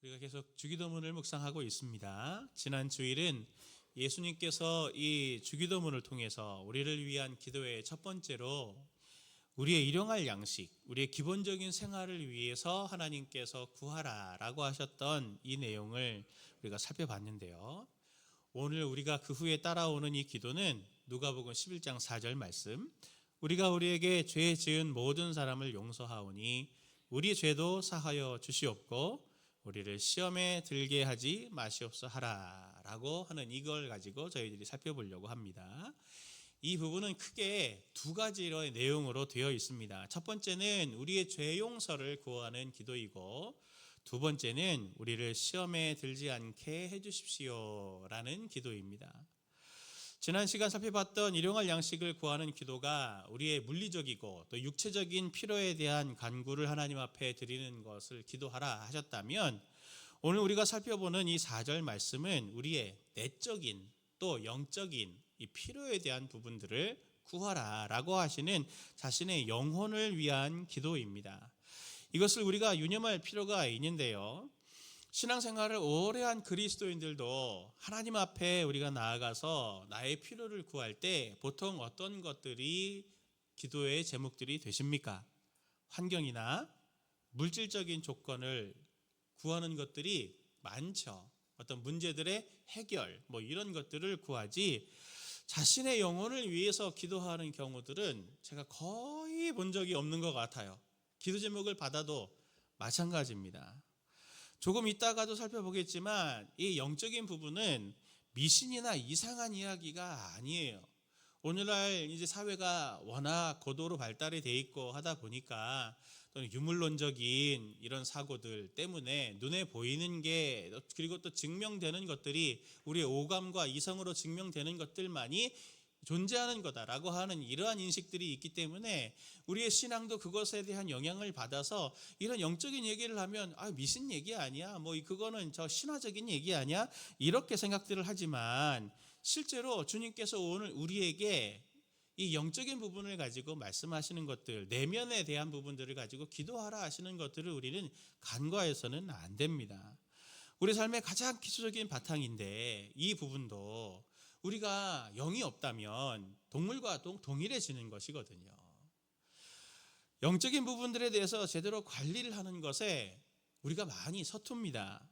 우리가 계속 주기도문을 묵상하고 있습니다. 지난 주일은 예수님께서 이 주기도문을 통해서 우리를 위한 기도의 첫 번째로 우리의 일용할 양식, 우리의 기본적인 생활을 위해서 하나님께서 구하라라고 하셨던 이 내용을 우리가 살펴봤는데요. 오늘 우리가 그 후에 따라오는 이 기도는 누가복음 11장 4절 말씀, 우리가 우리에게 죄 지은 모든 사람을 용서하오니 우리 죄도 사하여 주시옵고 우리를 시험에 들게 하지 마시옵소 하라라고 하는 이걸 가지고 저희들이 살펴보려고 합니다. 이 부분은 크게 두 가지의 내용으로 되어 있습니다. 첫 번째는 우리의 죄 용서를 구하는 기도이고, 두 번째는 우리를 시험에 들지 않게 해주십시오라는 기도입니다. 지난 시간 살펴봤던 일용할 양식을 구하는 기도가 우리의 물리적이고 또 육체적인 필요에 대한 간구를 하나님 앞에 드리는 것을 기도하라 하셨다면, 오늘 우리가 살펴보는 이 4절 말씀은 우리의 내적인 또 영적인 이 필요에 대한 부분들을 구하라라고 하시는 자신의 영혼을 위한 기도입니다. 이것을 우리가 유념할 필요가 있는데요. 신앙생활을 오래 한 그리스도인들도 하나님 앞에 우리가 나아가서 나의 필요를 구할 때 보통 어떤 것들이 기도의 제목들이 되십니까? 환경이나 물질적인 조건을 구하는 것들이 많죠. 어떤 문제들의 해결, 이런 것들을 구하지, 자신의 영혼을 위해서 기도하는 경우들은 제가 거의 본 적이 없는 것 같아요. 기도 제목을 받아도 마찬가지입니다. 조금 이따가도 살펴보겠지만 이 영적인 부분은 미신이나 이상한 이야기가 아니에요. 오늘날 이제 사회가 워낙 고도로 발달이 돼 있고 하다 보니까 또는 유물론적인 이런 사고들 때문에 눈에 보이는 게, 그리고 또 증명되는 것들이 우리의 오감과 이성으로 증명되는 것들만이 존재하는 거다라고 하는 이러한 인식들이 있기 때문에 우리의 신앙도 그것에 대한 영향을 받아서 이런 영적인 얘기를 하면 미신 얘기 아니야, 그거는 저 신화적인 얘기 아니야, 이렇게 생각들을 하지만, 실제로 주님께서 오늘 우리에게 이 영적인 부분을 가지고 말씀하시는 것들, 내면에 대한 부분들을 가지고 기도하라 하시는 것들을 우리는 간과해서는 안 됩니다. 우리 삶의 가장 기초적인 바탕인데, 이 부분도 우리가 영이 없다면 동물과 동일해지는 것이거든요. 영적인 부분들에 대해서 제대로 관리를 하는 것에 우리가 많이 서툽니다.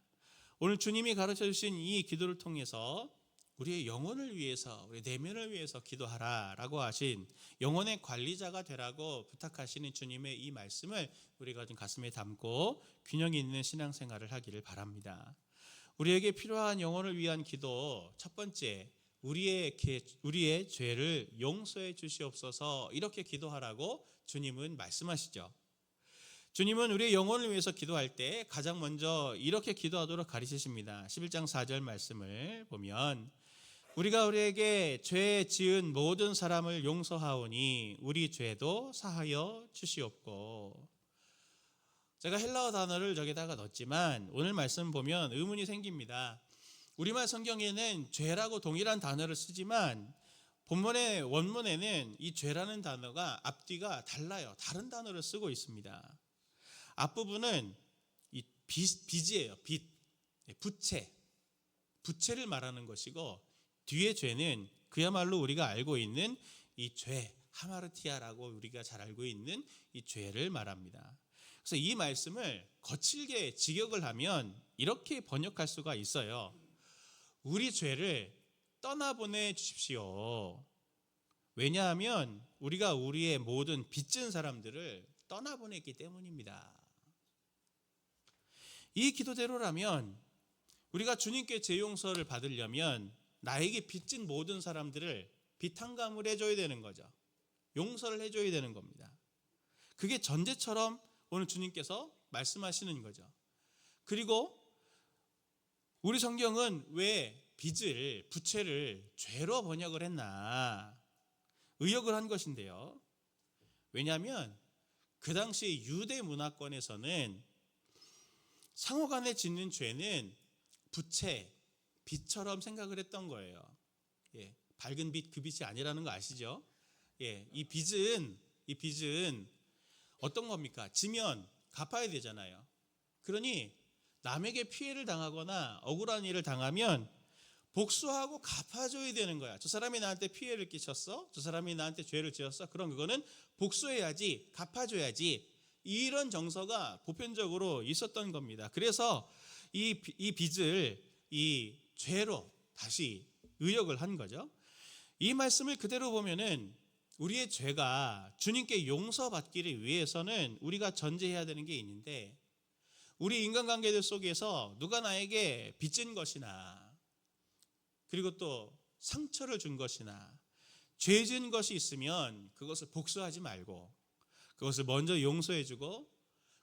오늘 주님이 가르쳐 주신 이 기도를 통해서 우리의 영혼을 위해서, 우리 내면을 위해서 기도하라라고 하신, 영혼의 관리자가 되라고 부탁하시는 주님의 이 말씀을 우리가 좀 가슴에 담고 균형 있는 신앙생활을 하기를 바랍니다. 우리에게 필요한 영혼을 위한 기도, 첫 번째, 우리의 죄를 용서해 주시옵소서, 이렇게 기도하라고 주님은 말씀하시죠. 주님은 우리의 영혼을 위해서 기도할 때 가장 먼저 이렇게 기도하도록 가르치십니다. 11장 4절 말씀을 보면, 우리가 우리에게 죄 지은 모든 사람을 용서하오니 우리 죄도 사하여 주시옵고. 제가 헬라어 단어를 저기다가 넣었지만 오늘 말씀 보면 의문이 생깁니다. 우리말 성경에는 죄라고 동일한 단어를 쓰지만 본문의 원문에는 이 죄라는 단어가 앞뒤가 달라요. 다른 단어를 쓰고 있습니다. 앞부분은 이 빚이에요. 빚, 부채를 말하는 것이고, 뒤에 죄는 그야말로 우리가 알고 있는 이 죄, 하마르티아라고 우리가 잘 알고 있는 이 죄를 말합니다. 그래서 이 말씀을 거칠게 직역을 하면 이렇게 번역할 수가 있어요. 우리 죄를 떠나보내 주십시오. 왜냐하면 우리가 우리의 모든 빚진 사람들을 떠나보냈기 때문입니다. 이 기도대로라면 우리가 주님께 죄 용서를 받으려면 나에게 빚진 모든 사람들을 빚탕감을 해줘야 되는 거죠. 용서를 해줘야 되는 겁니다. 그게 전제처럼 오늘 주님께서 말씀하시는 거죠. 그리고 우리 성경은 왜 부채를 죄로 번역을 했나 의역을 한 것인데요. 왜냐하면 그 당시 유대 문화권에서는 상호간에 짓는 죄는 빚처럼 생각을 했던 거예요. 밝은 빛, 그 빛이 아니라는 거 아시죠? 이 빚은 어떤 겁니까? 지면 갚아야 되잖아요. 그러니 남에게 피해를 당하거나 억울한 일을 당하면 복수하고 갚아줘야 되는 거야. 저 사람이 나한테 피해를 끼쳤어? 저 사람이 나한테 죄를 지었어? 그럼 그거는 복수해야지, 갚아줘야지. 이런 정서가 보편적으로 있었던 겁니다. 그래서 이 빚을 이 죄로 다시 의역을 한 거죠. 이 말씀을 그대로 보면은 우리의 죄가 주님께 용서받기를 위해서는 우리가 전제해야 되는 게 있는데, 우리 인간관계들 속에서 누가 나에게 빚진 것이나 그리고 또 상처를 준 것이나 죄 지은 것이 있으면 그것을 복수하지 말고 그것을 먼저 용서해주고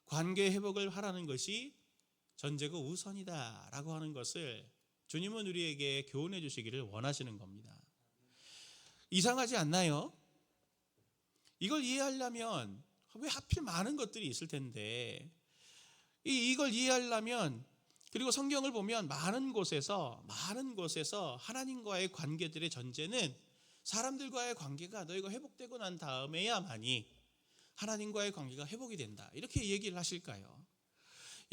관계 회복을 하라는 것이 전제고 우선이다라고 하는 것을 주님은 우리에게 교훈해 주시기를 원하시는 겁니다. 이상하지 않나요? 이걸 이해하려면 왜 하필 많은 것들이 있을 텐데, 이걸 이해하려면, 그리고 성경을 보면 많은 곳에서 하나님과의 관계들의 전제는 사람들과의 관계가 너희가 회복되고 난 다음에야만이 하나님과의 관계가 회복이 된다, 이렇게 얘기를 하실까요?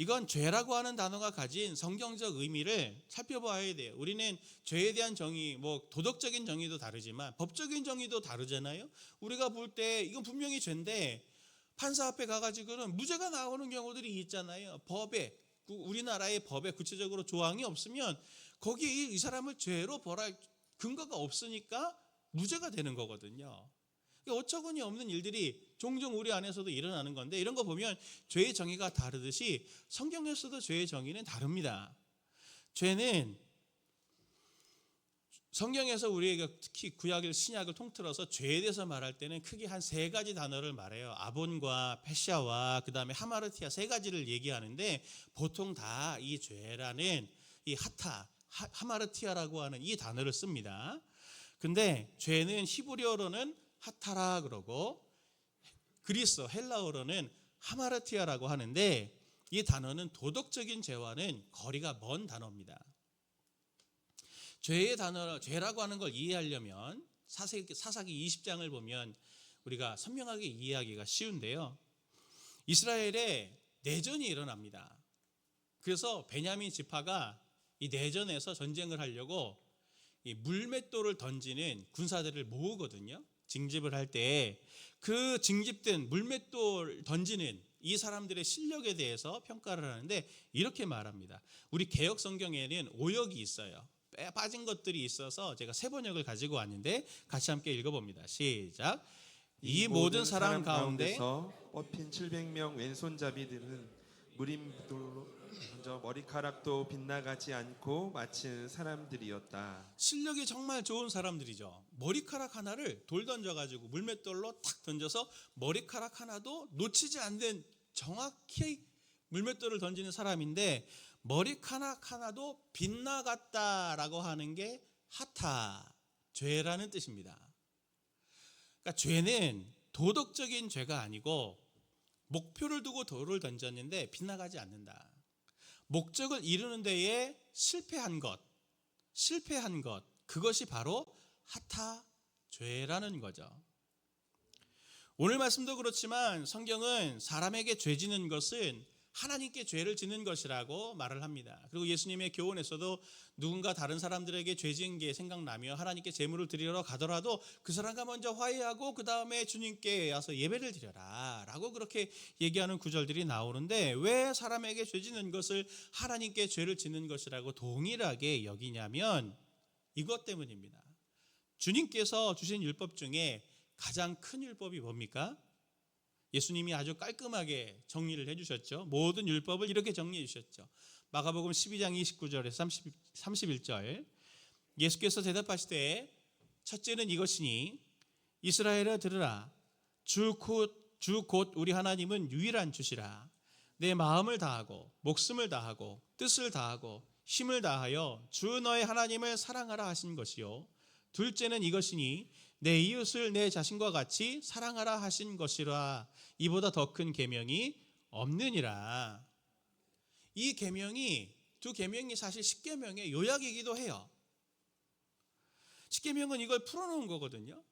이건 죄라고 하는 단어가 가진 성경적 의미를 살펴봐야 돼요. 우리는 죄에 대한 정의, 도덕적인 정의도 다르지만 법적인 정의도 다르잖아요. 우리가 볼 때 이건 분명히 죄인데 판사 앞에 가가지고는 무죄가 나오는 경우들이 있잖아요. 우리나라의 법에 구체적으로 조항이 없으면 거기에 이 사람을 죄로 벌할 근거가 없으니까 무죄가 되는 거거든요. 어처구니 없는 일들이 종종 우리 안에서도 일어나는 건데, 이런 거 보면 죄의 정의가 다르듯이 성경에서도 죄의 정의는 다릅니다. 죄는 성경에서 우리에게 특히 구약을 신약을 통틀어서 죄에 대해서 말할 때는 크게 한 세 가지 단어를 말해요. 아본과 페샤와 그 다음에 하마르티아, 세 가지를 얘기하는데 보통 다 이 죄라는 이 하마르티아라고 하는 이 단어를 씁니다. 근데 죄는 히브리어로는 하타라 그러고 헬라어로는 하마르티아라고 하는데, 이 단어는 도덕적인 죄와는 거리가 먼 단어입니다. 죄라고 하는 걸 이해하려면 사사기 20장을 보면 우리가 선명하게 이해하기가 쉬운데요. 이스라엘에 내전이 일어납니다. 그래서 베냐민 지파가 이 내전에서 전쟁을 하려고 이 물맷돌을 던지는 군사들을 모으거든요. 징집을 할 때 그 징집된 물맷돌 던지는 이 사람들의 실력에 대해서 평가를 하는데 이렇게 말합니다. 우리 개역 성경에는 오역이 있어요. 빠진 것들이 있어서 제가 세 번역을 가지고 왔는데 같이 함께 읽어봅니다. 시작. 이 모든 사람 가운데서 뽑힌 700명 왼손잡이들은 무림돌로 먼저 머리카락도 빗나가지 않고 마친 사람들이었다. 실력이 정말 좋은 사람들이죠. 머리카락 하나를 돌 던져가지고 물맷돌로 탁 던져서 머리카락 하나도 놓치지 않는 정확히 물맷돌을 던지는 사람인데, 머리카락 하나도 빗나갔다라고 하는 게 하타, 죄라는 뜻입니다. 그러니까 죄는 도덕적인 죄가 아니고 목표를 두고 돌을 던졌는데 빗나가지 않는다. 목적을 이루는 데에 실패한 것, 그것이 바로 하타, 죄라는 거죠. 오늘 말씀도 그렇지만 성경은 사람에게 죄 지는 것은 하나님께 죄를 지는 것이라고 말을 합니다. 그리고 예수님의 교훈에서도 누군가 다른 사람들에게 죄 지은 게 생각나며 하나님께 제물을 드리러 가더라도 그 사람과 먼저 화해하고 그 다음에 주님께 와서 예배를 드려라 라고 그렇게 얘기하는 구절들이 나오는데, 왜 사람에게 죄 지는 것을 하나님께 죄를 지는 것이라고 동일하게 여기냐면 이것 때문입니다. 주님께서 주신 율법 중에 가장 큰 율법이 뭡니까? 예수님이 아주 깔끔하게 정리를 해주셨죠. 모든 율법을 이렇게 정리해 주셨죠. 마가복음 12장 29절에서 31절, 예수께서 대답하시되 첫째는 이것이니 이스라엘아 들으라. 주 곧 우리 하나님은 유일한 주시라. 내 마음을 다하고 목숨을 다하고 뜻을 다하고 힘을 다하여 주 너의 하나님을 사랑하라 하신 것이요. 둘째는 이것이니 내 이웃을 내 자신과 같이 사랑하라 하신 것이라. 이보다 더 큰 계명이 없느니라. 이 계명이, 두 계명이 사실 십계명의 요약이기도 해요. 십계명은 이걸 풀어놓은 거거든요.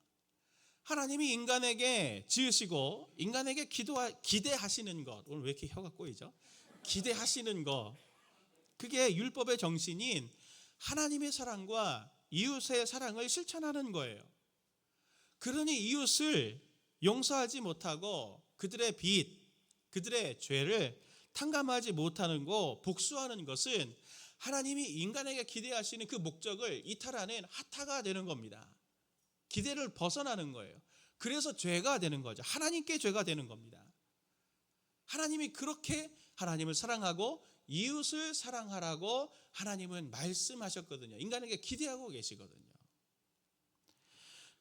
하나님이 인간에게 지으시고 인간에게 기대하시는 것, 오늘 왜 이렇게 혀가 꼬이죠? 기대하시는 것, 그게 율법의 정신인 하나님의 사랑과 이웃의 사랑을 실천하는 거예요. 그러니 이웃을 용서하지 못하고 그들의 빚, 그들의 죄를 탕감하지 못하는 거, 복수하는 것은 하나님이 인간에게 기대하시는 그 목적을 이탈하는 하타가 되는 겁니다. 기대를 벗어나는 거예요. 그래서 죄가 되는 거죠. 하나님께 죄가 되는 겁니다. 하나님이 그렇게 하나님을 사랑하고 이웃을 사랑하라고 하나님은 말씀하셨거든요. 인간에게 기대하고 계시거든요.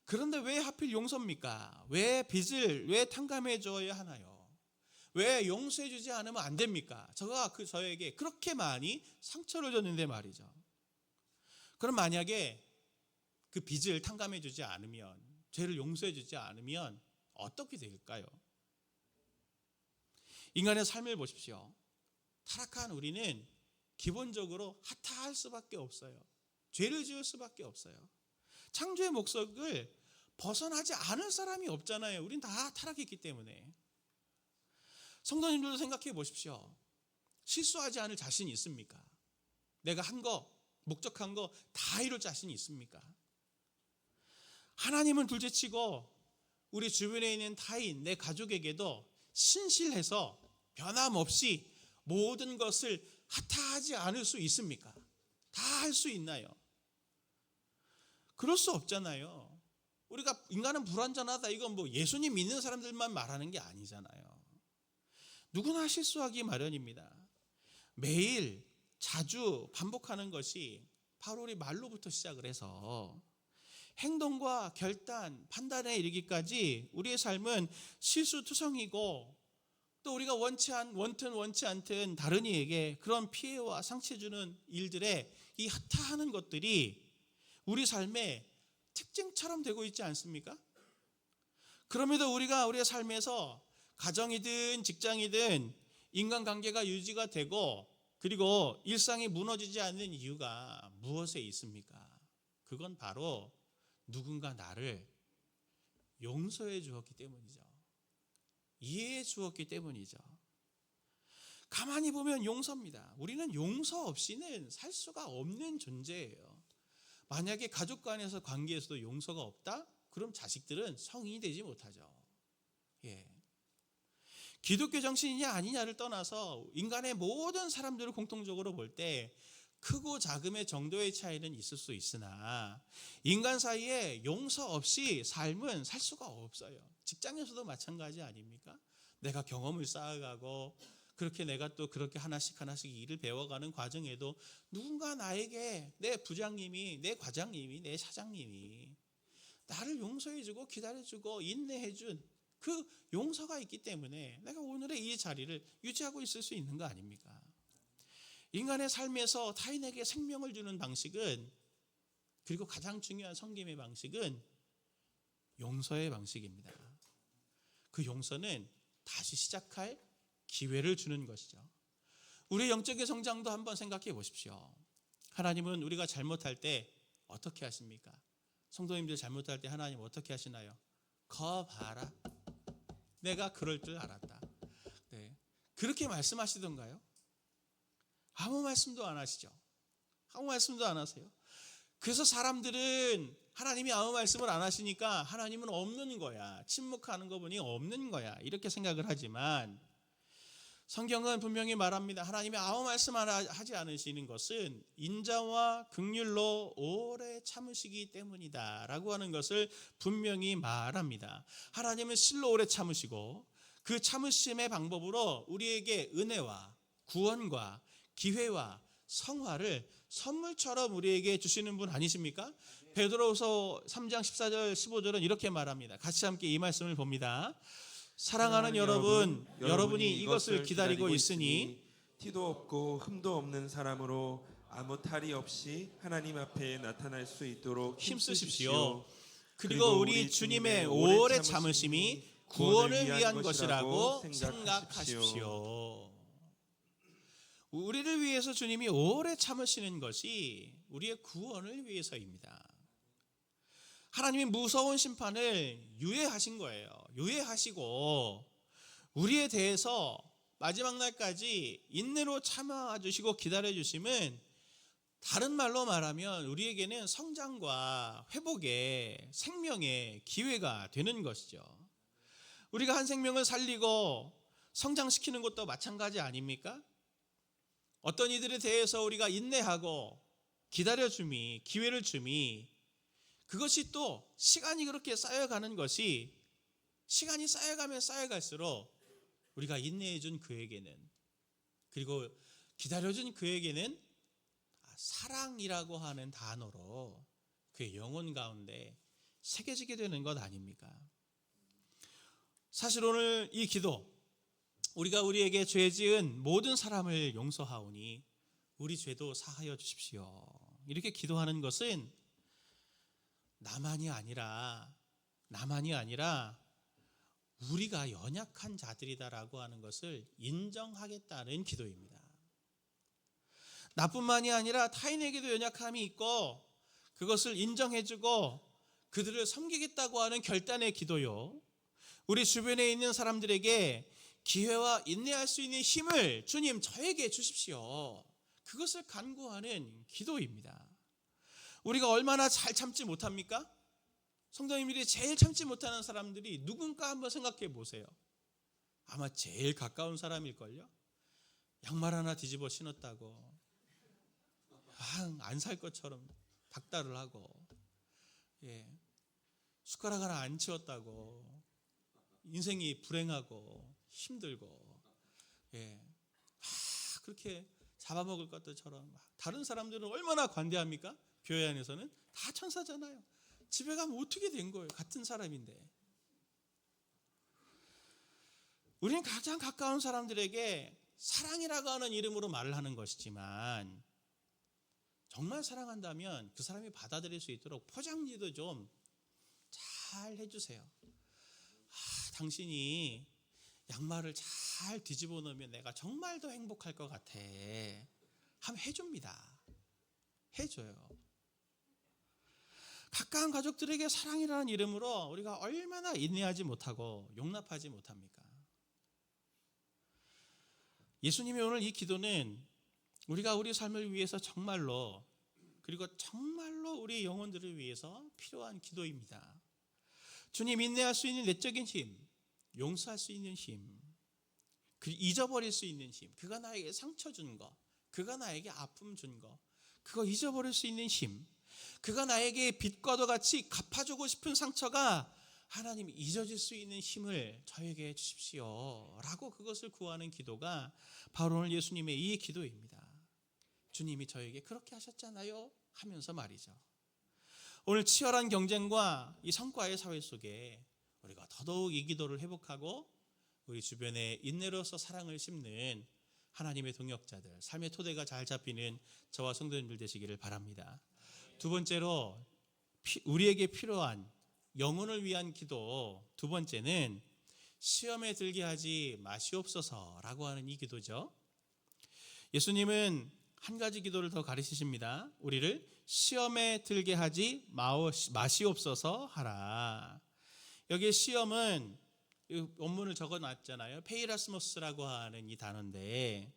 그런데 왜 하필 용서입니까? 왜 빚을 왜 탕감해 줘야 하나요? 왜 용서해 주지 않으면 안 됩니까? 저에게 그렇게 많이 상처를 줬는데 말이죠. 그럼 만약에 그 빚을 탕감해 주지 않으면, 죄를 용서해 주지 않으면 어떻게 될까요? 인간의 삶을 보십시오. 타락한 우리는 기본적으로 하타할 수밖에 없어요. 죄를 지을 수밖에 없어요. 창조의 목적을 벗어나지 않을 사람이 없잖아요. 우린 다 타락했기 때문에. 성도님들도 생각해 보십시오. 실수하지 않을 자신이 있습니까? 내가 한 거, 목적한 거 다 이룰 자신이 있습니까? 하나님은 둘째치고 우리 주변에 있는 타인, 내 가족에게도 신실해서 변함없이 모든 것을 하타하지 않을 수 있습니까? 다 할 수 있나요? 그럴 수 없잖아요. 우리가 인간은 불완전하다, 이건 뭐 예수님 믿는 사람들만 말하는 게 아니잖아요. 누구나 실수하기 마련입니다. 매일 자주 반복하는 것이 바로 우리 말로부터 시작을 해서 행동과 결단, 판단에 이르기까지 우리의 삶은 실수투성이고, 또 우리가 원치 않든 다른 이에게 그런 피해와 상처 주는 일들에 이 하타하는 것들이 우리 삶의 특징처럼 되고 있지 않습니까? 그럼에도 우리가 우리의 삶에서 가정이든 직장이든 인간관계가 유지가 되고, 그리고 일상이 무너지지 않는 이유가 무엇에 있습니까? 그건 바로 누군가 나를 용서해 주었기 때문이죠. 이해해 주었기 때문이죠. 가만히 보면 용서입니다. 우리는 용서 없이는 살 수가 없는 존재예요. 만약에 가족 간에서 관계에서도 용서가 없다? 그럼 자식들은 성인이 되지 못하죠. 기독교 정신이냐 아니냐를 떠나서 인간의 모든 사람들을 공통적으로 볼 때 크고 작음의 정도의 차이는 있을 수 있으나 인간 사이에 용서 없이 삶은 살 수가 없어요. 직장에서도 마찬가지 아닙니까? 내가 경험을 쌓아가고 그렇게 내가 또 그렇게 하나씩 일을 배워가는 과정에도 누군가 나에게, 내 부장님이, 내 과장님이, 내 사장님이 나를 용서해주고 기다려주고 인내해준 그 용서가 있기 때문에 내가 오늘의 이 자리를 유지하고 있을 수 있는 거 아닙니까? 인간의 삶에서 타인에게 생명을 주는 방식은, 그리고 가장 중요한 섬김의 방식은 용서의 방식입니다. 그 용서는 다시 시작할 기회를 주는 것이죠. 우리의 영적인 성장도 한번 생각해 보십시오. 하나님은 우리가 잘못할 때 어떻게 하십니까? 성도님들 잘못할 때 하나님 어떻게 하시나요? 거 봐라, 내가 그럴 줄 알았다. 그렇게 말씀하시던가요? 아무 말씀도 안 하시죠. 아무 말씀도 안 하세요. 그래서 사람들은 하나님이 아무 말씀을 안 하시니까 하나님은 없는 거야, 침묵하는 거 보니 없는 거야, 이렇게 생각을 하지만 성경은 분명히 말합니다. 하나님이 아무 말씀 하지 않으시는 것은 인자와 긍휼로 오래 참으시기 때문이다 라고 하는 것을 분명히 말합니다. 하나님은 실로 오래 참으시고 그 참으심의 방법으로 우리에게 은혜와 구원과 기회와 성화를 선물처럼 우리에게 주시는 분 아니십니까? 베드로후서 3장 14절 15절은 이렇게 말합니다. 같이 함께 이 말씀을 봅니다. 사랑하는 여러분, 여러분이 이것을 기다리고 있으니 티도 없고 흠도 없는 사람으로 아무 탈이 없이 하나님 앞에 나타날 수 있도록 힘쓰십시오. 그리고 우리 주님의 오래 참으심이 구원을 위한 것이라고 생각하십시오. 우리를 위해서 주님이 오래 참으시는 것이 우리의 구원을 위해서입니다. 하나님이 무서운 심판을 유예하신 거예요. 유예하시고 우리에 대해서 마지막 날까지 인내로 참아 주시고 기다려 주심은 다른 말로 말하면 우리에게는 성장과 회복의 생명의 기회가 되는 것이죠. 우리가 한 생명을 살리고 성장시키는 것도 마찬가지 아닙니까? 어떤 이들에 대해서 우리가 인내하고 기다려줌이, 기회를 줌이, 그것이 또 시간이 그렇게 쌓여가는 것이, 시간이 쌓여가면 쌓여갈수록 우리가 인내해준 그에게는, 그리고 기다려준 그에게는 사랑이라고 하는 단어로 그의 영혼 가운데 새겨지게 되는 것 아닙니까? 사실 오늘 이 기도, 우리가 우리에게 죄 지은 모든 사람을 용서하오니 우리 죄도 사하여 주십시오, 이렇게 기도하는 것은 나만이 아니라 우리가 연약한 자들이다라고 하는 것을 인정하겠다는 기도입니다. 나뿐만이 아니라 타인에게도 연약함이 있고 그것을 인정해주고 그들을 섬기겠다고 하는 결단의 기도요, 우리 주변에 있는 사람들에게 기회와 인내할 수 있는 힘을 주님 저에게 주십시오, 그것을 간구하는 기도입니다. 우리가 얼마나 잘 참지 못합니까? 성도님들이 제일 참지 못하는 사람들이 누군가 한번 생각해 보세요. 아마 제일 가까운 사람일걸요. 양말 하나 뒤집어 신었다고 안 살 것처럼 닥달을 하고, 숟가락 하나 안 치웠다고 인생이 불행하고 힘들고, 그렇게 잡아먹을 것들처럼 다른 사람들은 얼마나 관대합니까? 교회 안에서는 다 천사잖아요. 집에 가면 어떻게 된 거예요? 같은 사람인데. 우리는 가장 가까운 사람들에게 사랑이라고 하는 이름으로 말을 하는 것이지만, 정말 사랑한다면 그 사람이 받아들일 수 있도록 포장지도 좀 잘 해주세요. 당신이 양말을 잘 뒤집어 놓으면 내가 정말 더 행복할 것 같아 하면 해줍니다. 해줘요. 가까운 가족들에게 사랑이라는 이름으로 우리가 얼마나 인내하지 못하고 용납하지 못합니까? 예수님의 오늘 이 기도는 우리가 우리 삶을 위해서 정말로, 그리고 정말로 우리 영혼들을 위해서 필요한 기도입니다. 주님, 인내할 수 있는 내적인 힘, 용서할 수 있는 힘, 잊어버릴 수 있는 힘, 그가 나에게 상처 준 거, 그가 나에게 아픔 준 거, 그거 잊어버릴 수 있는 힘, 그가 나에게 빛과도 같이 갚아주고 싶은 상처가 하나님 잊어질 수 있는 힘을 저에게 주십시오 라고 그것을 구하는 기도가 바로 오늘 예수님의 이 기도입니다. 주님이 저에게 그렇게 하셨잖아요 하면서 말이죠. 오늘 치열한 경쟁과 이 성과의 사회 속에 우리가 더더욱 이 기도를 회복하고 우리 주변에 인내로서 사랑을 심는 하나님의 동역자들, 삶의 토대가 잘 잡히는 저와 성도님들 되시기를 바랍니다. 두 번째로 우리에게 필요한 영혼을 위한 기도, 두 번째는 시험에 들게 하지 마시옵소서라고 하는 이 기도죠. 예수님은 한 가지 기도를 더 가르치십니다. 우리를 시험에 들게 하지 마시옵소서 하라. 여기에 시험은 원문을 적어놨잖아요. 페이라스모스라고 하는 이 단어인데,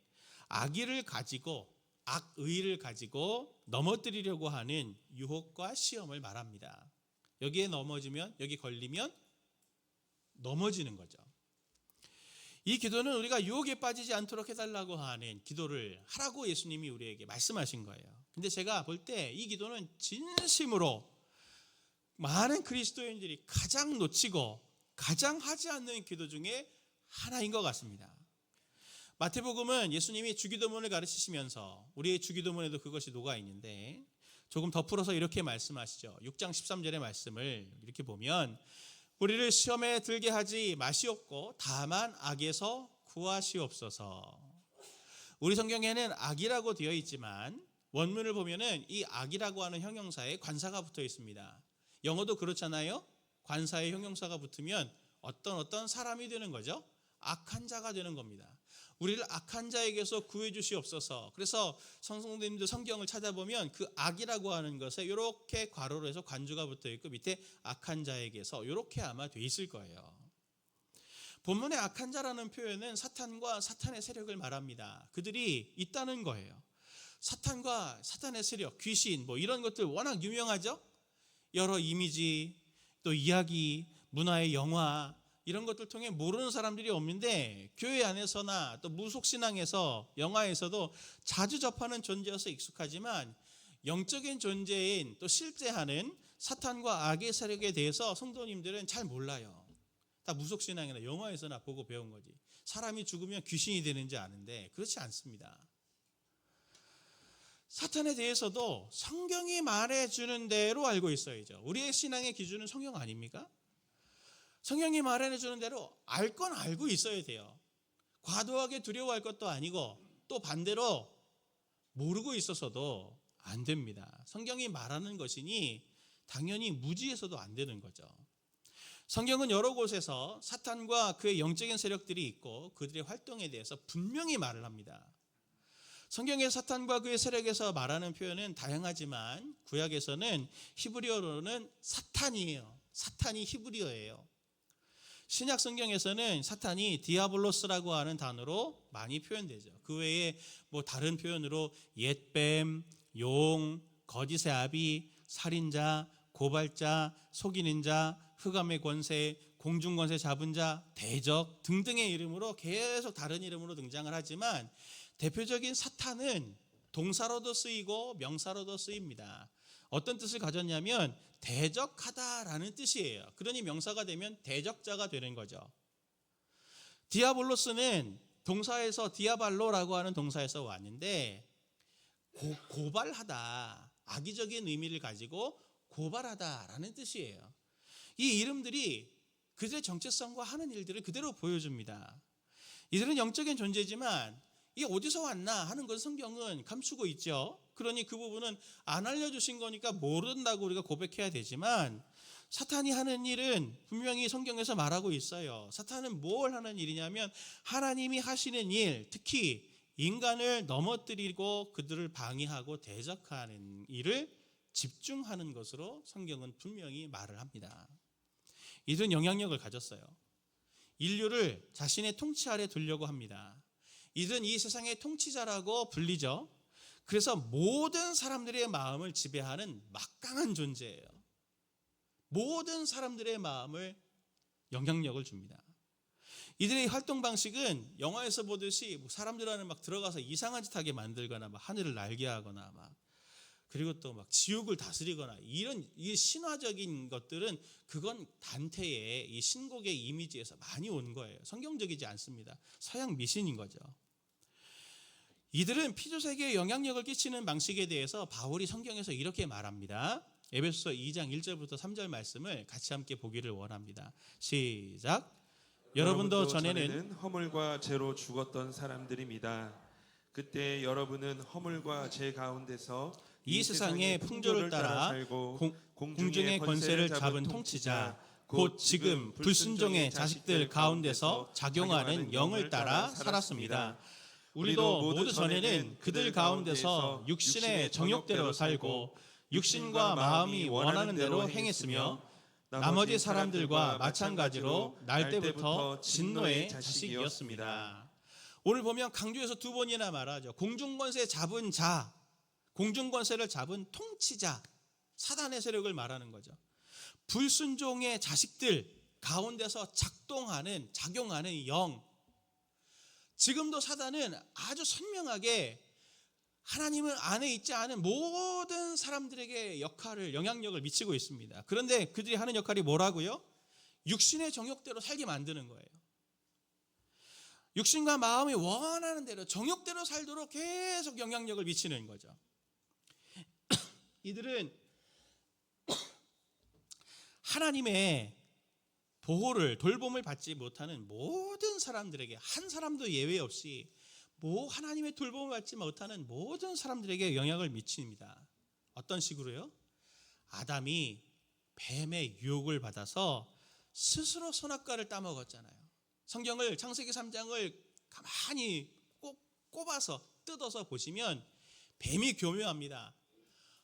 악의를 가지고, 악의를 가지고 넘어뜨리려고 하는 유혹과 시험을 말합니다. 여기에 넘어지면, 여기 걸리면 넘어지는 거죠. 이 기도는 우리가 유혹에 빠지지 않도록 해달라고 하는 기도를 하라고 예수님이 우리에게 말씀하신 거예요. 근데 제가 볼 때 이 기도는 진심으로 많은 그리스도인들이 가장 놓치고 가장 하지 않는 기도 중에 하나인 것 같습니다. 마태복음은 예수님이 주기도문을 가르치시면서 우리의 주기도문에도 그것이 녹아 있는데, 조금 더 풀어서 이렇게 말씀하시죠. 6장 13절의 말씀을 이렇게 보면, 우리를 시험에 들게 하지 마시옵고 다만 악에서 구하시옵소서. 우리 성경에는 악이라고 되어 있지만 원문을 보면은 이 악이라고 하는 형용사에 관사가 붙어 있습니다. 영어도 그렇잖아요. 관사에 형용사가 붙으면 어떤 사람이 되는 거죠. 악한 자가 되는 겁니다. 우리를 악한 자에게서 구해 주시옵소서. 그래서 성도님들 성경을 찾아보면 그 악이라고 하는 것에 이렇게 괄호로 해서 관주가 붙어 있고 밑에 악한 자에게서 이렇게 아마 돼 있을 거예요. 본문의 악한 자라는 표현은 사탄과 사탄의 세력을 말합니다. 그들이 있다는 거예요. 사탄과 사탄의 세력, 귀신 뭐 이런 것들 워낙 유명하죠. 여러 이미지, 또 이야기, 문화의 영화 이런 것들 통해 모르는 사람들이 없는데 교회 안에서나 또 무속신앙에서 영화에서도 자주 접하는 존재여서 익숙하지만 영적인 존재인 또 실제하는 사탄과 악의 세력에 대해서 성도님들은 잘 몰라요. 다 무속신앙이나 영화에서나 보고 배운 거지. 사람이 죽으면 귀신이 되는지 아는데 그렇지 않습니다. 사탄에 대해서도 성경이 말해주는 대로 알고 있어야죠. 우리의 신앙의 기준은 성경 아닙니까? 성경이 말해주는 대로 알 건 알고 있어야 돼요. 과도하게 두려워할 것도 아니고 또 반대로 모르고 있어서도 안 됩니다. 성경이 말하는 것이니 당연히 무지해서도 안 되는 거죠. 성경은 여러 곳에서 사탄과 그의 영적인 세력들이 있고 그들의 활동에 대해서 분명히 말을 합니다. 성경의 사탄과 그의 세력에서 말하는 표현은 다양하지만 구약에서는 히브리어로는 사탄이에요. 사탄이 히브리어예요. 신약 성경에서는 사탄이 디아블로스라고 하는 단어로 많이 표현되죠. 그 외에 뭐 다른 표현으로 옛뱀, 용, 거짓의 아비, 살인자, 고발자, 속이는 자, 흑암의 권세, 공중 권세 잡은 자, 대적 등등의 이름으로 계속 다른 이름으로 등장을 하지만 대표적인 사탄은 동사로도 쓰이고 명사로도 쓰입니다. 어떤 뜻을 가졌냐면 대적하다라는 뜻이에요. 그러니 명사가 되면 대적자가 되는 거죠. 디아볼로스는 동사에서 디아발로라고 하는 동사에서 왔는데 고발하다, 악의적인 의미를 가지고 고발하다라는 뜻이에요. 이 이름들이 그들의 정체성과 하는 일들을 그대로 보여줍니다. 이들은 영적인 존재지만 이게 어디서 왔나 하는 걸 성경은 감추고 있죠. 그러니 그 부분은 안 알려주신 거니까 모른다고 우리가 고백해야 되지만 사탄이 하는 일은 분명히 성경에서 말하고 있어요. 사탄은 뭘 하는 일이냐면 하나님이 하시는 일, 특히 인간을 넘어뜨리고 그들을 방해하고 대적하는 일을 집중하는 것으로 성경은 분명히 말을 합니다. 이들은 영향력을 가졌어요. 인류를 자신의 통치 아래 두려고 합니다. 이들은 이 세상의 통치자라고 불리죠. 그래서 모든 사람들의 마음을 지배하는 막강한 존재예요. 모든 사람들의 마음을 영향력을 줍니다. 이들의 활동 방식은 영화에서 보듯이 사람들 안에 막 들어가서 이상한 짓 하게 만들거나 막 하늘을 날게 하거나 막 그리고 또 막 지옥을 다스리거나 이런 이 신화적인 것들은 그건 단테의 이 신곡의 이미지에서 많이 온 거예요. 성경적이지 않습니다. 서양 미신인 거죠. 이들은 피조세계에 영향력을 끼치는 방식에 대해서 바울이 성경에서 이렇게 말합니다. 에베소서 2장 1절부터 3절 말씀을 같이 함께 보기를 원합니다. 시작. 여러분도 전에는 허물과 죄로 죽었던 사람들입니다. 그때 여러분은 허물과 죄 가운데서 이 세상의 풍조를 따라 공중의 권세를 잡은 통치자 곧 지금 불순종의 자식들 가운데서 작용하는 영을 따라 살았습니다. 우리도 모두 전에는 그들 가운데서 육신의 정욕대로 살고 육신과 마음이 원하는 대로 행했으며 나머지 사람들과 마찬가지로 날 때부터 진노의 자식이었습니다. 오늘 보면 강조해서 두 번이나 말하죠. 공중권세 잡은 자, 공중권세를 잡은 통치자, 사단의 세력을 말하는 거죠. 불순종의 자식들 가운데서 작용하는 영. 지금도 사단은 아주 선명하게 하나님은 안에 있지 않은 모든 사람들에게 영향력을 미치고 있습니다. 그런데 그들이 하는 역할이 뭐라고요? 육신의 정욕대로 살게 만드는 거예요. 육신과 마음이 원하는 대로 정욕대로 살도록 계속 영향력을 미치는 거죠. 이들은 하나님의 보호를 돌봄을 받지 못하는 모든 사람들에게 한 사람도 예외 없이 하나님의 돌봄을 받지 못하는 모든 사람들에게 영향을 미칩니다. 어떤 식으로요? 아담이 뱀의 유혹을 받아서 스스로 선악과를 따먹었잖아요. 성경을 창세기 3장을 가만히 꼽아서 뜯어서 보시면 뱀이 교묘합니다.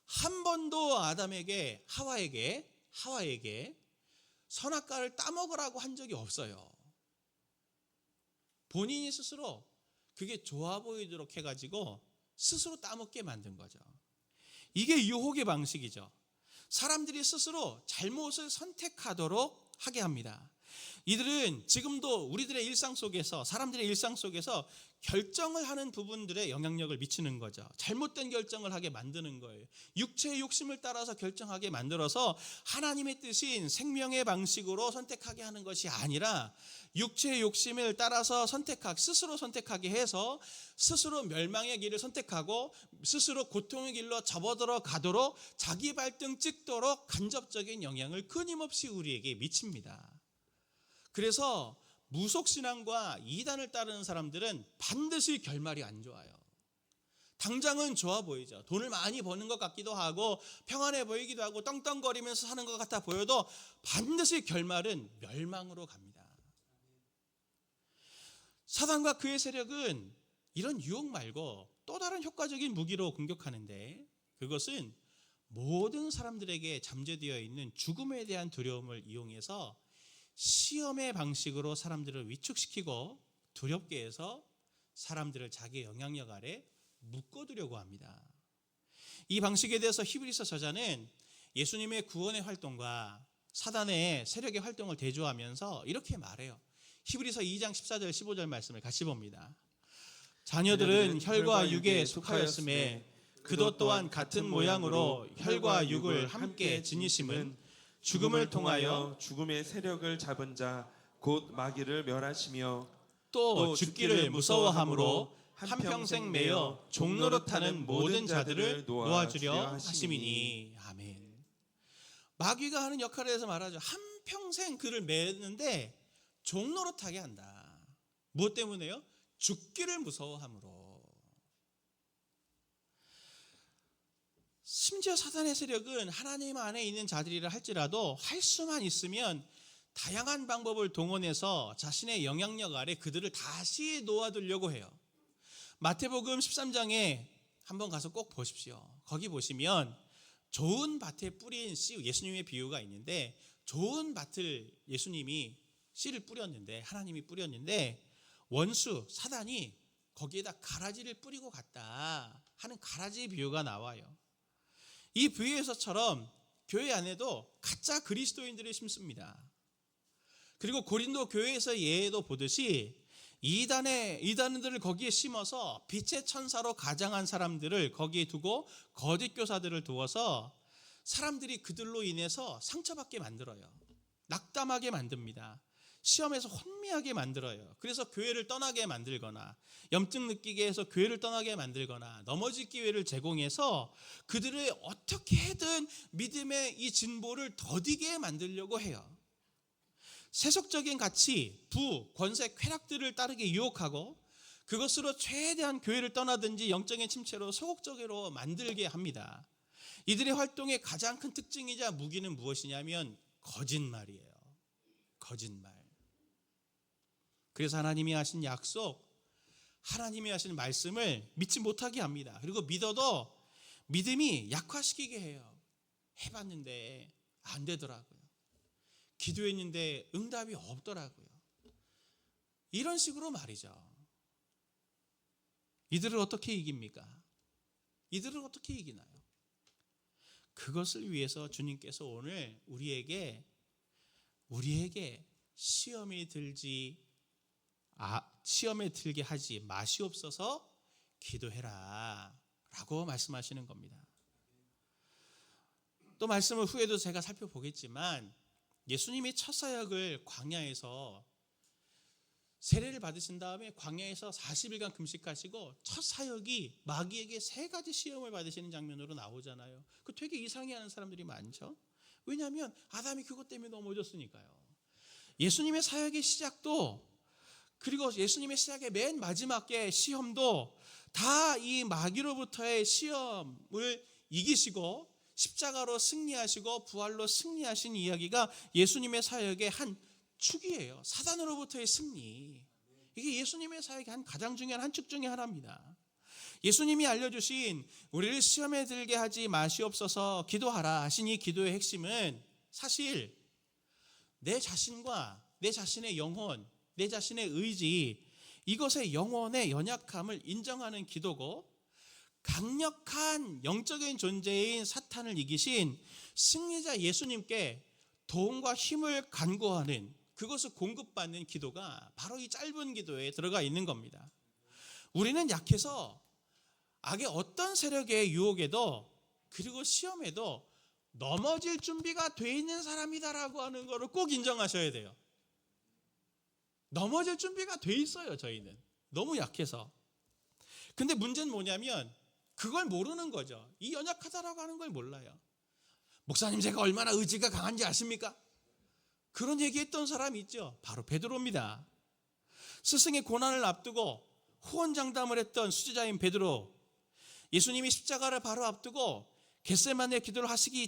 한 번도 아담에게 하와에게 선악과를 따먹으라고 한 적이 없어요. 본인이 스스로 그게 좋아 보이도록 해가지고 스스로 따먹게 만든 거죠. 이게 유혹의 방식이죠. 사람들이 스스로 잘못을 선택하도록 하게 합니다. 이들은 지금도 우리들의 일상 속에서, 사람들의 일상 속에서 결정을 하는 부분들에 영향력을 미치는 거죠. 잘못된 결정을 하게 만드는 거예요. 육체의 욕심을 따라서 결정하게 만들어서 하나님의 뜻인 생명의 방식으로 선택하게 하는 것이 아니라 육체의 욕심을 따라서 스스로 선택하게 해서 스스로 멸망의 길을 선택하고 스스로 고통의 길로 접어들어 가도록 자기 발등 찍도록 간접적인 영향을 끊임없이 우리에게 미칩니다. 그래서 무속신앙과 이단을 따르는 사람들은 반드시 결말이 안 좋아요. 당장은 좋아 보이죠. 돈을 많이 버는 것 같기도 하고 평안해 보이기도 하고 떵떵거리면서 사는 것 같아 보여도 반드시 결말은 멸망으로 갑니다. 사단과 그의 세력은 이런 유혹 말고 또 다른 효과적인 무기로 공격하는데, 그것은 모든 사람들에게 잠재되어 있는 죽음에 대한 두려움을 이용해서 시험의 방식으로 사람들을 위축시키고 두렵게 해서 사람들을 자기의 영향력 아래 묶어두려고 합니다. 이 방식에 대해서 히브리서 저자는 예수님의 구원의 활동과 사단의 세력의 활동을 대조하면서 이렇게 말해요. 히브리서 2장 14절 15절 말씀을 같이 봅니다. 자녀들은 혈과 육에 속하였음에 그도 또한 같은 모양으로 혈과 육을 함께 지니심은 죽음을 통하여 죽음의 세력을 잡은 자 곧 마귀를 멸하시며 또 죽기를 무서워함으로 한평생 매여 종노릇하는 모든 자들을 놓아주려 하심이니. 아멘. 마귀가 하는 역할에 대해서 말하죠. 한평생 그를 매는데 종노릇하게 한다. 무엇 때문에요? 죽기를 무서워함으로. 심지어 사단의 세력은 하나님 안에 있는 자들이라 할지라도 할 수만 있으면 다양한 방법을 동원해서 자신의 영향력 아래 그들을 다시 놓아두려고 해요. 마태복음 13장에 한번 가서 꼭 보십시오. 거기 보시면 좋은 밭에 뿌린 씨, 예수님의 비유가 있는데, 좋은 밭을 예수님이 씨를 뿌렸는데, 하나님이 뿌렸는데 원수 사단이 거기에다 가라지를 뿌리고 갔다 하는 가라지 비유가 나와요. 이 비유에서처럼 교회 안에도 가짜 그리스도인들을 심습니다. 그리고 고린도 교회에서 예도 보듯이 이단들을 거기에 심어서 빛의 천사로 가장한 사람들을 거기에 두고 거짓 교사들을 두어서 사람들이 그들로 인해서 상처받게 만들어요. 낙담하게 만듭니다. 시험에서 혼미하게 만들어요. 그래서 교회를 떠나게 만들거나 염증 느끼게 해서 교회를 떠나게 만들거나 넘어질 기회를 제공해서 그들을 어떻게든 믿음의 이 진보를 더디게 만들려고 해요. 세속적인 가치, 부, 권세, 쾌락들을 따르게 유혹하고 그것으로 최대한 교회를 떠나든지 영적인 침체로 소극적으로 만들게 합니다. 이들의 활동의 가장 큰 특징이자 무기는 무엇이냐면 거짓말이에요. 거짓말. 그래서 하나님이 하신 약속, 하나님이 하신 말씀을 믿지 못하게 합니다. 그리고 믿어도 믿음이 약화시키게 해요. 해봤는데 안 되더라고요. 기도했는데 응답이 없더라고요. 이런 식으로 말이죠. 이들을 어떻게 이깁니까? 이들을 어떻게 이기나요? 그것을 위해서 주님께서 오늘 우리에게 시험에 들게 하지 마시옵소서 기도해라 라고 말씀하시는 겁니다. 또 말씀을 후에도 제가 살펴보겠지만 예수님이 첫 사역을 광야에서 세례를 받으신 다음에 광야에서 40일간 금식하시고 첫 사역이 마귀에게 3가지 시험을 받으시는 장면으로 나오잖아요. 그 되게 이상해하는 사람들이 많죠. 왜냐하면 아담이 그것 때문에 넘어졌으니까요. 예수님의 사역의 시작도, 그리고 예수님의 시작의 맨 마지막의 시험도 다 이 마귀로부터의 시험을 이기시고 십자가로 승리하시고 부활로 승리하신 이야기가 예수님의 사역의 한 축이에요. 사단으로부터의 승리. 이게 예수님의 사역의 한 가장 중요한 한 축 중에 하나입니다. 예수님이 알려주신 우리를 시험에 들게 하지 마시옵소서 기도하라 하신 이 기도의 핵심은 사실 내 자신과 내 자신의 영혼, 내 자신의 의지, 이것의 영혼의 연약함을 인정하는 기도고, 강력한 영적인 존재인 사탄을 이기신 승리자 예수님께 도움과 힘을 간구하는, 그것을 공급받는 기도가 바로 이 짧은 기도에 들어가 있는 겁니다. 우리는 약해서 악의 어떤 세력의 유혹에도, 그리고 시험에도 넘어질 준비가 돼 있는 사람이다라고 하는 것을 꼭 인정하셔야 돼요. 넘어질 준비가 돼 있어요. 저희는 너무 약해서. 근데 문제는 뭐냐면 그걸 모르는 거죠. 이 연약하다라고 하는 걸 몰라요. 목사님, 제가 얼마나 의지가 강한지 아십니까? 그런 얘기했던 사람이 있죠. 바로 베드로입니다. 스승의 고난을 앞두고 호언장담을 했던 수제자인 베드로, 예수님이 십자가를 바로 앞두고 겟세마네 기도를 하시기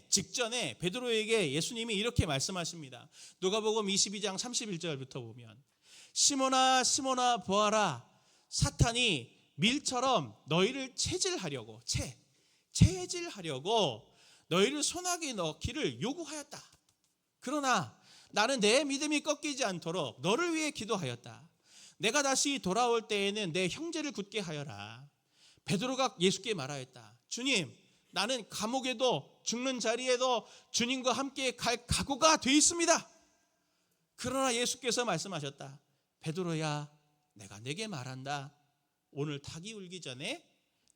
직전에 베드로에게 예수님이 이렇게 말씀하십니다. 누가복음 22장 31절부터 보면, 시몬아 시몬아 보아라, 사탄이 밀처럼 너희를 체질하려고 너희를 손아귀에 넣기를 요구하였다. 그러나 나는 내 믿음이 꺾이지 않도록 너를 위해 기도하였다. 내가 다시 돌아올 때에는 내 형제를 굳게 하여라. 베드로가 예수께 말하였다. 주님, 나는 감옥에도 죽는 자리에도 주님과 함께 갈 각오가 돼 있습니다. 그러나 예수께서 말씀하셨다. 베드로야, 내가 네게 말한다. 오늘 닭이 울기 전에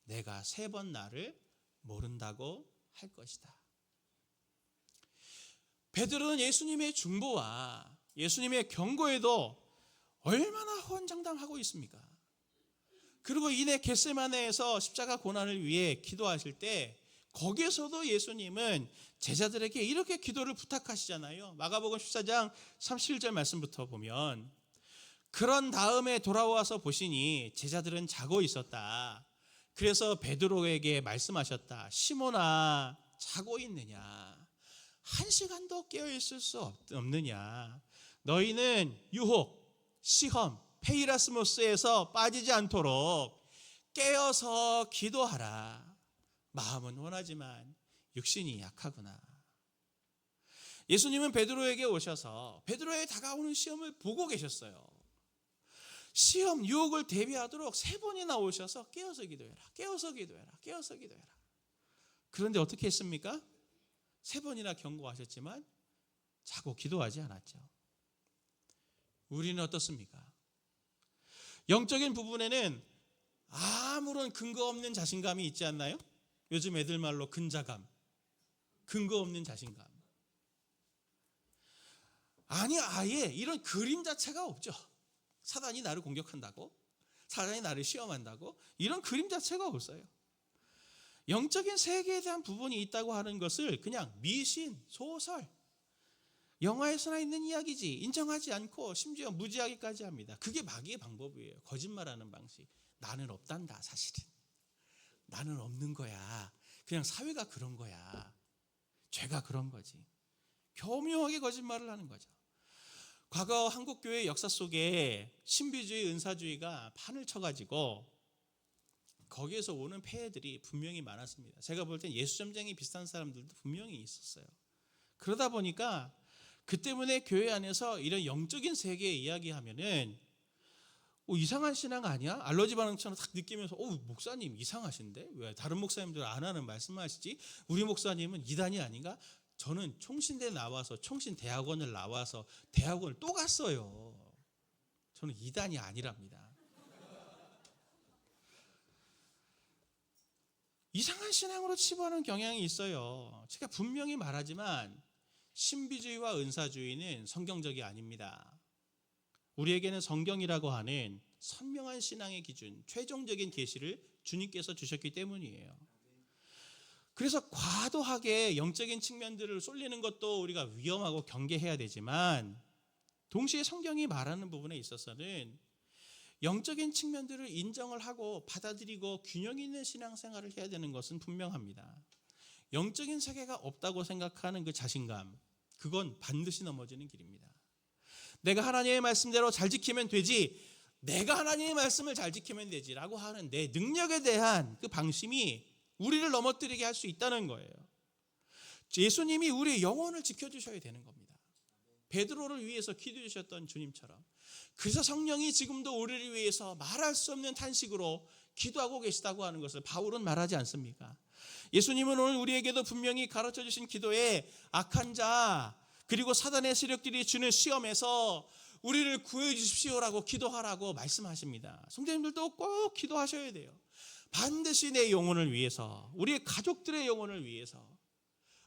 내가 3번 나를 모른다고 할 것이다. 베드로는 예수님의 중보와 예수님의 경고에도 얼마나 호언장담하고 있습니까? 그리고 이내 겟세마네에서 십자가 고난을 위해 기도하실 때 거기에서도 예수님은 제자들에게 이렇게 기도를 부탁하시잖아요. 마가복음 14장 31절 말씀부터 보면, 그런 다음에 돌아와서 보시니 제자들은 자고 있었다. 그래서 베드로에게 말씀하셨다. 시몬아, 자고 있느냐? 1시간도 깨어있을 수 없느냐? 너희는 유혹, 시험, 페이라스모스에서 빠지지 않도록 깨어서 기도하라. 마음은 원하지만 육신이 약하구나. 예수님은 베드로에게 오셔서 베드로의 다가오는 시험을 보고 계셨어요. 시험, 유혹을 대비하도록 3번이나 오셔서 깨어서 기도해라, 깨어서 기도해라, 깨어서 기도해라. 그런데 어떻게 했습니까? 3번이나 경고하셨지만 자고 기도하지 않았죠. 우리는 어떻습니까? 영적인 부분에는 아무런 근거 없는 자신감이 있지 않나요? 요즘 애들 말로 근자감, 근거 없는 자신감. 아니, 아예 이런 그림 자체가 없죠. 사단이 나를 공격한다고, 사단이 나를 시험한다고, 이런 그림 자체가 없어요. 영적인 세계에 대한 부분이 있다고 하는 것을 그냥 미신, 소설, 영화에서나 있는 이야기지 인정하지 않고 심지어 무지하기까지 합니다. 그게 마귀의 방법이에요. 거짓말하는 방식. 나는 없단다. 사실은 나는 없는 거야. 그냥 사회가 그런 거야. 죄가 그런 거지. 교묘하게 거짓말을 하는 거죠. 과거 한국교회 역사 속에 신비주의, 은사주의가 판을 쳐가지고 거기에서 오는 폐해들이 분명히 많았습니다. 제가 볼 땐 예수점쟁이 비슷한 사람들도 분명히 있었어요. 그러다 보니까 그 때문에 교회 안에서 이런 영적인 세계에 이야기하면은 이상한 신앙 아니야? 알러지 반응처럼 딱 느끼면서 목사님 이상하신데? 왜 다른 목사님들 안 하는 말씀하시지? 우리 목사님은 이단이 아닌가? 저는 총신대 나와서 총신대학원을 나와서 대학원을 또 갔어요. 저는 이단이 아니랍니다. 이상한 신앙으로 치부하는 경향이 있어요. 제가 분명히 말하지만 신비주의와 은사주의는 성경적이 아닙니다. 우리에게는 성경이라고 하는 선명한 신앙의 기준, 최종적인 계시를 주님께서 주셨기 때문이에요. 그래서 과도하게 영적인 측면들을 쏠리는 것도 우리가 위험하고 경계해야 되지만, 동시에 성경이 말하는 부분에 있어서는 영적인 측면들을 인정을 하고 받아들이고 균형 있는 신앙생활을 해야 되는 것은 분명합니다. 영적인 세계가 없다고 생각하는 그 자신감, 그건 반드시 넘어지는 길입니다. 내가 하나님의 말씀대로 잘 지키면 되지, 내가 하나님의 말씀을 잘 지키면 되지라고 하는 내 능력에 대한 그 방심이 우리를 넘어뜨리게 할 수 있다는 거예요. 예수님이 우리의 영혼을 지켜주셔야 되는 겁니다. 베드로를 위해서 기도해 주셨던 주님처럼 그래서 성령이 지금도 우리를 위해서 말할 수 없는 탄식으로 기도하고 계시다고 하는 것을 바울은 말하지 않습니까? 예수님은 오늘 우리에게도 분명히 가르쳐 주신 기도에 악한 자 그리고 사단의 세력들이 주는 시험에서 우리를 구해 주십시오라고 기도하라고 말씀하십니다. 성도님들도 꼭 기도하셔야 돼요. 반드시 내 영혼을 위해서, 우리 가족들의 영혼을 위해서,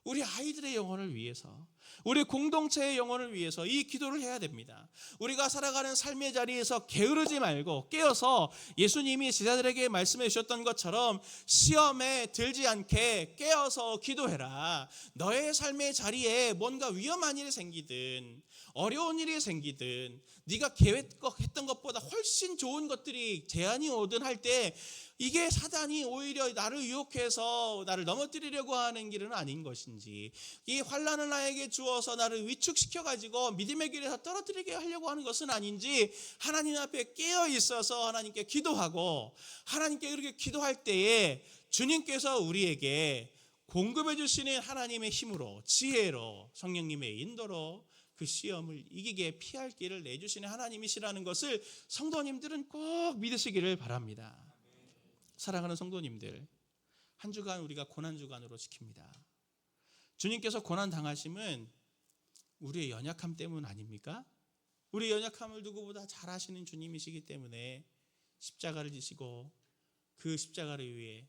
우리 아이들의 영혼을 위해서, 우리 공동체의 영혼을 위해서 이 기도를 해야 됩니다. 우리가 살아가는 삶의 자리에서 게으르지 말고 깨어서 예수님이 제자들에게 말씀해 주셨던 것처럼 시험에 들지 않게 깨어서 기도해라. 너의 삶의 자리에 뭔가 위험한 일이 생기든 어려운 일이 생기든 네가 계획했던 것보다 훨씬 좋은 것들이 제한이 오든 할 때 이게 사단이 오히려 나를 유혹해서 나를 넘어뜨리려고 하는 길은 아닌 것인지, 이 환난을 나에게 주어서 나를 위축시켜가지고 믿음의 길에서 떨어뜨리게 하려고 하는 것은 아닌지 하나님 앞에 깨어 있어서 하나님께 기도하고, 하나님께 그렇게 기도할 때에 주님께서 우리에게 공급해 주시는 하나님의 힘으로, 지혜로, 성령님의 인도로 그 시험을 이기게 피할 길을 내주시는 하나님이시라는 것을 성도님들은 꼭 믿으시기를 바랍니다. 사랑하는 성도님들, 한 주간 우리가 고난주간으로 지킵니다. 주님께서 고난 당하심은 우리의 연약함 때문 아닙니까? 우리의 연약함을 누구보다 잘 아시는 주님이시기 때문에 십자가를 지시고 그 십자가를 위해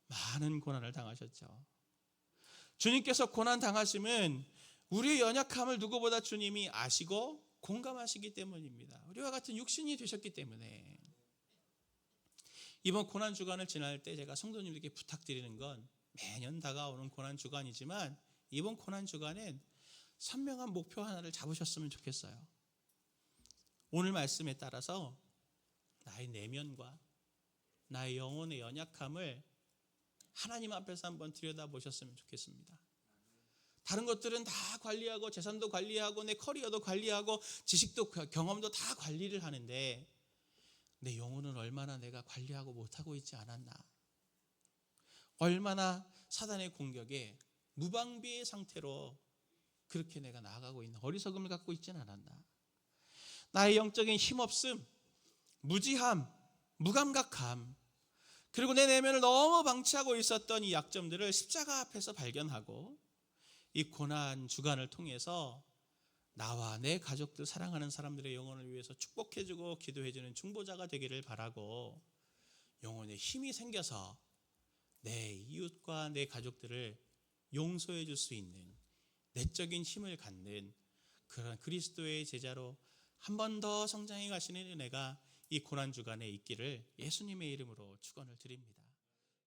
많은 고난을 당하셨죠. 주님께서 고난 당하심은 우리의 연약함을 누구보다 주님이 아시고 공감하시기 때문입니다. 우리와 같은 육신이 되셨기 때문에. 이번 고난주간을 지날 때 제가 성도님들께 부탁드리는 건, 매년 다가오는 고난주간이지만 이번 고난주간엔 선명한 목표 하나를 잡으셨으면 좋겠어요. 오늘 말씀에 따라서 나의 내면과 나의 영혼의 연약함을 하나님 앞에서 한번 들여다보셨으면 좋겠습니다. 다른 것들은 다 관리하고 재산도 관리하고 내 커리어도 관리하고 지식도 경험도 다 관리를 하는데 내 영혼은 얼마나 내가 관리하고 못하고 있지 않았나, 얼마나 사단의 공격에 무방비의 상태로 그렇게 내가 나아가고 있나, 어리석음을 갖고 있지는 않았나, 나의 영적인 힘없음, 무지함, 무감각함, 그리고 내 내면을 너무 방치하고 있었던 이 약점들을 십자가 앞에서 발견하고 이 고난 주간을 통해서 나와 내 가족들, 사랑하는 사람들의 영혼을 위해서 축복해주고 기도해주는 중보자가 되기를 바라고, 영혼에 힘이 생겨서 내 이웃과 내 가족들을 용서해 줄 수 있는 내적인 힘을 갖는 그런 그리스도의 제자로 한 번 더 성장해 가시는 은혜가 이 고난 주간에 있기를 예수님의 이름으로 축원을 드립니다.